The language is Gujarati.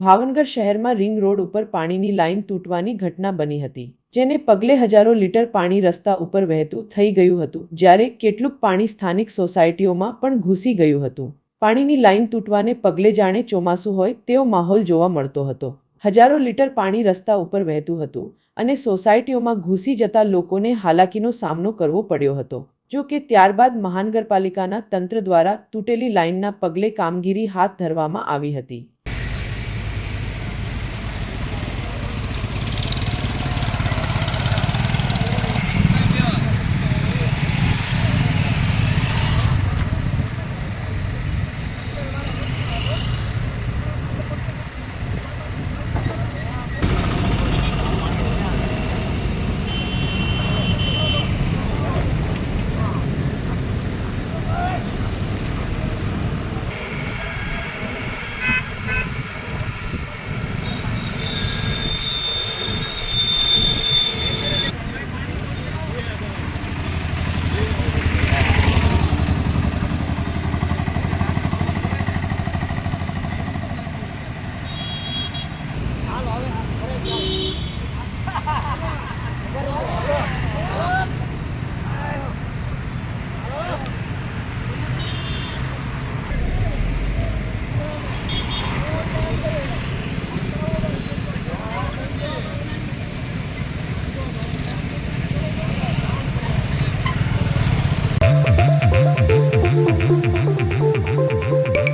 ભાવનગર શહેરમાં રિંગ રોડ ઉપર પાણીની લાઇન તૂટવાની ઘટના બની હતી, જેને પગલે હજારો લીટર પાણી રસ્તા ઉપર વહેતું થઈ ગયું હતું, જ્યારે કેટલુંક પાણી સ્થાનિક સોસાયટીઓમાં પણ ઘૂસી ગયું હતું। પાણીની લાઇન તૂટવાને પગલે જાણે ચોમાસું હોય તેવો માહોલ જોવા મળતો હતો। હજારો લીટર પાણી રસ્તા ઉપર વહેતું હતું અને સોસાયટીઓમાં ઘૂસી જતા લોકોને હાલાકીનો સામનો કરવો પડ્યો હતો। જો કે ત્યારબાદ મહાનગરપાલિકાના તંત્ર દ્વારા તૂટેલી લાઇનના પગલે કામગીરી હાથ ધરવામાં આવી હતી।